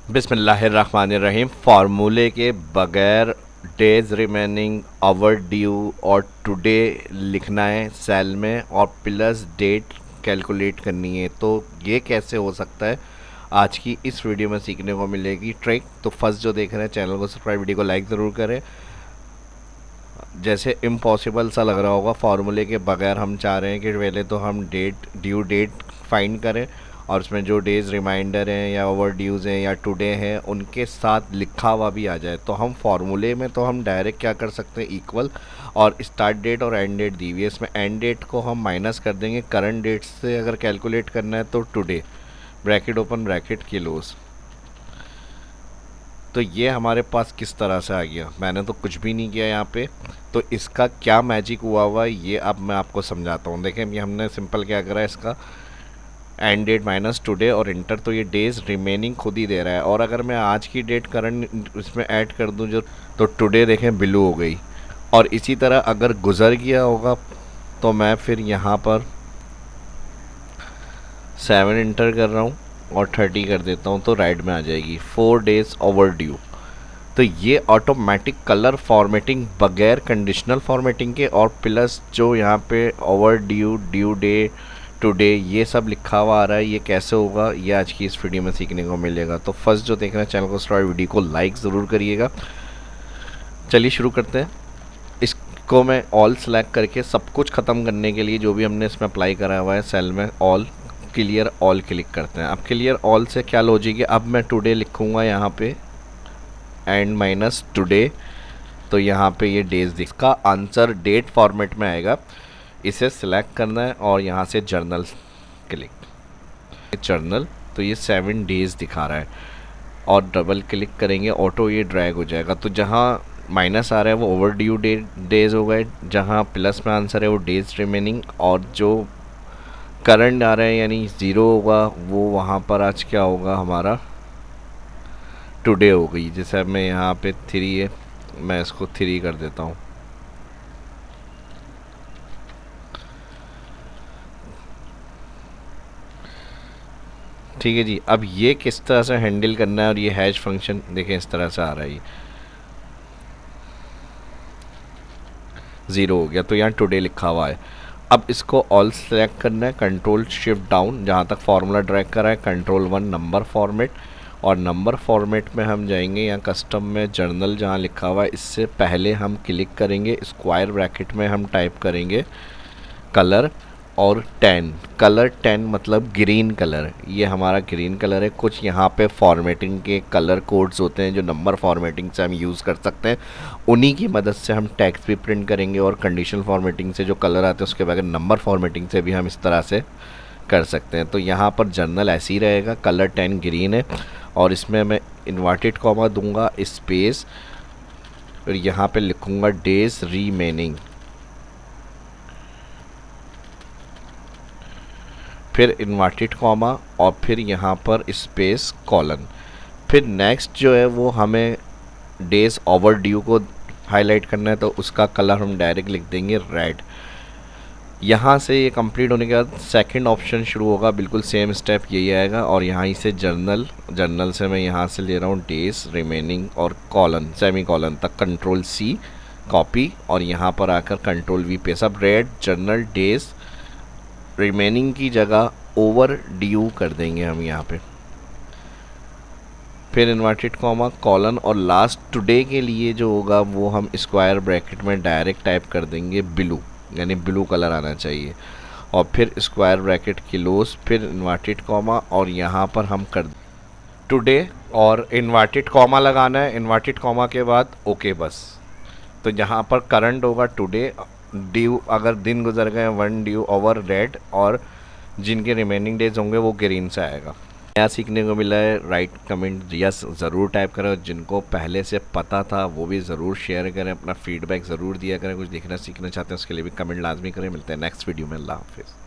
बिस्मिल्लाहिर्रहमानिर्रहीम। फार्मूले के बगैर डेज रिमेनिंग, आवर ड्यू और टुडे लिखना है सेल में और प्लस डेट कैलकुलेट करनी है। तो ये कैसे हो सकता है, आज की इस वीडियो में सीखने को मिलेगी ट्रिक। तो फर्स्ट जो देख रहे हैं चैनल को सब्सक्राइब, वीडियो को लाइक ज़रूर करें। जैसे इम्पॉसिबल सा लग रहा होगा, फार्मूले के बगैर हम चाह रहे हैं कि पहले तो हम ड्यू डेट फाइंड करें और उसमें जो डेज़ रिमाइंडर हैं या ओवर ड्यूज़ हैं या टुडे हैं उनके साथ लिखा हुआ भी आ जाए। तो हम फार्मूले में तो हम डायरेक्ट क्या कर सकते हैं, इक्वल और स्टार्ट डेट और एंड डेट दी हुई है, इसमें एंड डेट को हम माइनस कर देंगे। करंट डेट से अगर कैलकुलेट करना है तो today, bracket open bracket close. तो ये हमारे पास किस तरह से आ गया, मैंने तो कुछ भी नहीं किया यहाँ पे। तो इसका क्या मैजिक हुआ ये अब मैं आपको समझाता हूँ। देखें ये हमने सिंपल क्या करा है, इसका एंड डेट माइनस टुडे और इंटर, तो ये डेज रिमेनिंग खुद ही दे रहा है। और अगर मैं आज की डेट करंट इसमें ऐड कर दूँ जो, तो टुडे देखें ब्लू हो गई। और इसी तरह अगर गुजर गया होगा तो मैं फिर यहाँ पर 7 इंटर कर रहा हूँ और 30 कर देता हूँ, तो राइट में आ जाएगी 4 डेज ओवर ड्यू। तो ये ऑटोमेटिक कलर फॉर्मेटिंग बगैर कंडीशनल फॉर्मेटिंग के और प्लस जो यहाँ पे over due, due day, today, ये सब लिखा हुआ आ रहा है। ये कैसे होगा ये आज की इस वीडियो में सीखने को मिलेगा। तो फर्स्ट जो देख रहे हैं चैनल को सब्सक्राइब, वीडियो को लाइक ज़रूर करिएगा। चलिए शुरू करते हैं। इसको मैं ऑल सेलेक्ट करके सब कुछ ख़त्म करने के लिए जो भी हमने इसमें अप्लाई करा हुआ है सेल में, ऑल क्लियर ऑल क्लिक करते हैं। अब क्लियर ऑल से क्या लॉजिक है, अब मैं टुडे लिखूँगा यहाँ पे एंड माइनस टुडे, तो यहाँ पे ये डेज दिखा, आंसर डेट फॉर्मेट में आएगा। इसे सिलेक्ट करना है और यहाँ से जर्नल क्लिक, जर्नल, तो ये 7 डेज दिखा रहा है और डबल क्लिक करेंगे ऑटो ये ड्रैग हो जाएगा। तो जहाँ माइनस आ रहा है वो ओवर ड्यू डेज हो गए, जहाँ प्लस में आंसर है वो डेज रिमेनिंग, और जो करंट आ रहा है यानी ज़ीरो होगा वो वहाँ पर आज क्या होगा हमारा टुडे हो गई। जैसे अब मैं यहाँ पे 3 है, मैं इसको 3 कर देता हूँ। ठीक है जी। अब ये किस तरह से हैंडल करना है, और ये हैश फंक्शन देखें इस तरह से आ रहा है, ये 0 हो गया तो यहाँ टुडे लिखा हुआ है। अब इसको ऑल सेलेक्ट करना है, कंट्रोल शिफ्ट डाउन, जहाँ तक फार्मूला ड्रैग करा है, कंट्रोल 1 नंबर फॉर्मेट, और नंबर फॉर्मेट में हम जाएंगे यहाँ कस्टम में जर्नल जहाँ लिखा हुआ है, इससे पहले हम क्लिक करेंगे स्क्वायर ब्रैकेट में हम टाइप करेंगे कलर और 10, कलर 10 मतलब ग्रीन कलर, ये हमारा ग्रीन कलर है। कुछ यहाँ पे फॉर्मेटिंग के कलर कोड्स होते हैं जो नंबर फॉर्मेटिंग से हम यूज़ कर सकते हैं, उन्हीं की मदद से हम टेक्स्ट भी प्रिंट करेंगे। और कंडीशनल फॉर्मेटिंग से जो कलर आते हैं उसके बगैर नंबर फॉर्मेटिंग से भी हम इस तरह से कर सकते हैं। तो यहाँ पर जर्नल ऐसे ही रहेगा, कलर 10 ग्रीन है, और इसमें मैं इन्वर्टेड कॉमा दूंगा स्पेस, और यहाँ पे लिखूँगा डेज रिमेनिंग, फिर इन्वर्टेड कॉमा और फिर यहाँ पर स्पेस कॉलन। फिर नेक्स्ट जो है वो हमें डेज ओवर ड्यू को हाईलाइट करना है, तो उसका कलर हम डायरेक्ट लिख देंगे रेड। यहाँ से ये कंप्लीट होने के बाद सेकंड ऑप्शन शुरू होगा, बिल्कुल सेम स्टेप यही आएगा। और यहाँ से जर्नल, जर्नल से मैं यहाँ से ले रहा हूँ डेज रिमेनिंग और कॉलन, सेमी कॉलन तक, कंट्रोल C कॉपी, और यहाँ पर आकर कंट्रोल V पे सब रेड जर्नल डेज रिमेनिंग की जगह ओवर ड्यू कर देंगे हम यहाँ पे, फिर इन्वर्टेड कॉमा कॉलन, और लास्ट टुडे के लिए जो होगा वो हम स्क्वायर ब्रैकेट में डायरेक्ट टाइप कर देंगे ब्लू, यानी ब्लू कलर आना चाहिए, और फिर स्क्वायर ब्रैकेट क्लोज, फिर इन्वर्टेड कॉमा, और यहाँ पर हम कर टुडे और इन्वर्टेड कॉमा लगाना है। इन्वर्टेड कॉमा के बाद ओके बस। तो यहाँ पर करंट होगा टुडे, ड्यू अगर दिन गुजर गए 1 ड्यू ओवर रेड, और जिनके रिमेनिंग डेज होंगे वो ग्रीन से आएगा। नया सीखने को मिला है, राइट कमेंट यस ज़रूर टाइप करें, जिनको पहले से पता था वो भी ज़रूर शेयर करें, अपना फीडबैक ज़रूर दिया करें, कुछ देखना सीखना चाहते हैं उसके लिए भी कमेंट लाजमी करें। मिलते हैं नेक्स्ट वीडियो में, अल्लाह हाफिज़।